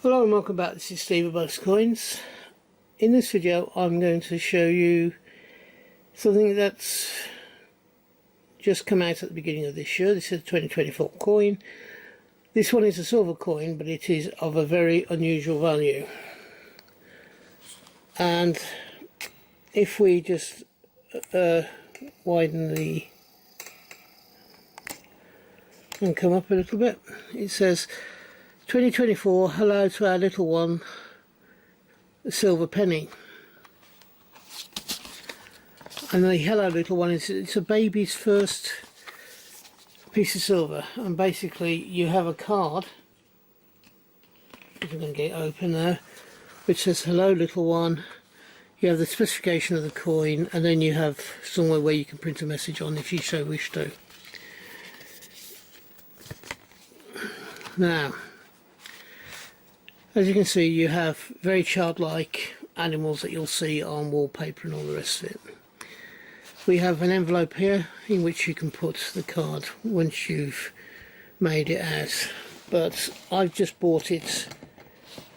Hello and welcome back. This is Steve of Most Coins. In this video I'm going to show you something that's just come out at the beginning of this year. This is a 2024 coin. This one is a silver coin, but it is of a very unusual value. And if we just widen the and come up a little bit, it says 2024, hello to our little one, the silver penny. And the hello little one is, it's a baby's first piece of silver, and basically you have a card, which I'm going to get open now, which says hello little one. You have the specification of the coin, and then you have somewhere where you can print a message on if you so wish to. Now, as you can see, you have very childlike animals that you'll see on wallpaper and all the rest of it. We have an envelope here in which you can put the card once you've made it out. But I've just bought it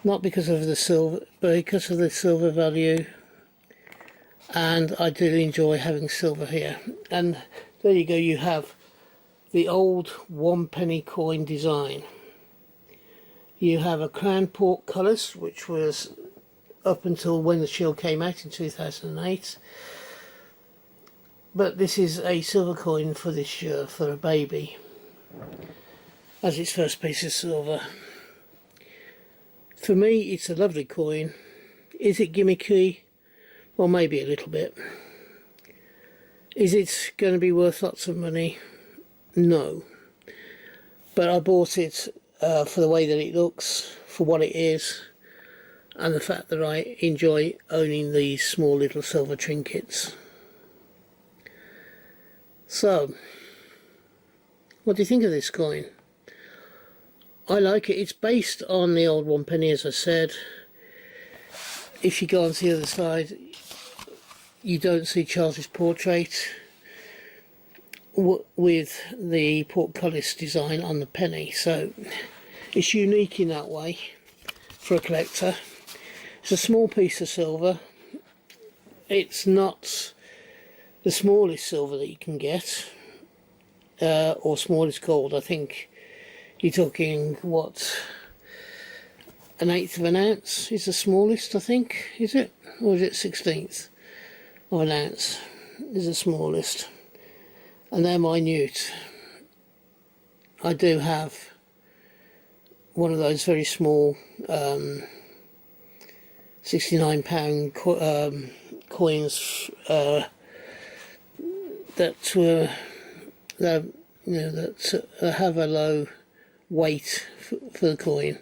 not because of the silver, but because of the silver value. And I do enjoy having silver here. And there you go, you have the old 1 penny coin design. You have a crown portcullis, which was up until when the shield came out in 2008. But this is a silver coin for this year, for a baby, as its first piece of silver. For me, it's a lovely coin. Is it gimmicky? Well, maybe a little bit. Is it going to be worth lots of money? No. But I bought it for the way that it looks, for what it is, and the fact that I enjoy owning these small little silver trinkets. So, what do you think of this coin? I like it. It's based on the old 1 penny, as I said. If you go on to the other side, you don't see Charles's portrait with the portcullis design on the penny, so it's unique in that way for a collector. It's a small piece of silver. It's not the smallest silver that you can get, or smallest gold. I think you're talking, what, 1/8 of an ounce is the smallest, I think, is it? Or is it 1/16 of an ounce is the smallest? And they're minute. I do have one of those very small £69 coins that have a low weight for the coin.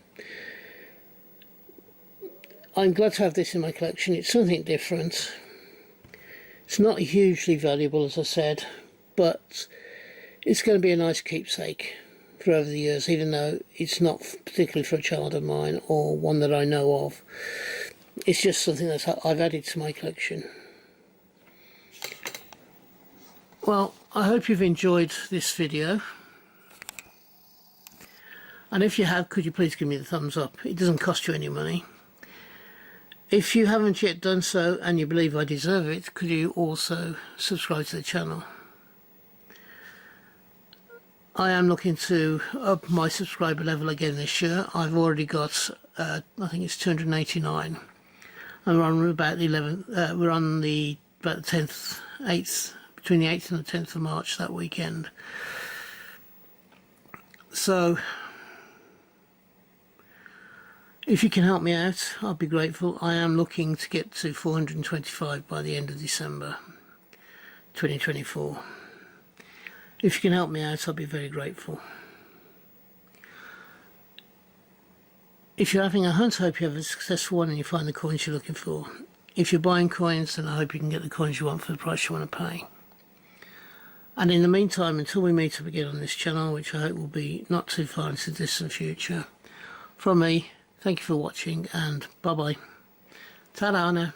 I'm glad to have this in my collection. It's something different. It's not hugely valuable, as I said, but it's going to be a nice keepsake for over the years, even though it's not particularly for a child of mine or one that I know of. It's just something that I've added to my collection. Well, I hope you've enjoyed this video, and if you have, could you please give me the thumbs up? It doesn't cost you any money. If you haven't yet done so and you believe I deserve it, could you also subscribe to the channel? I am looking to up my subscriber level again this year. I've already got, I think it's 289, and we're on about the 11th. We're on the about the 10th, 8th, between the 8th and the 10th of March that weekend. So, if you can help me out, I'll be grateful. I am looking to get to 425 by the end of December 2024. If you can help me out, I'll be very grateful. If you're having a hunt, I hope you have a successful one and you find the coins you're looking for. If you're buying coins, then I hope you can get the coins you want for the price you want to pay. And in the meantime, until we meet up again on this channel, which I hope will be not too far into the distant future, from me, thank you for watching, and bye-bye. Ta-da now.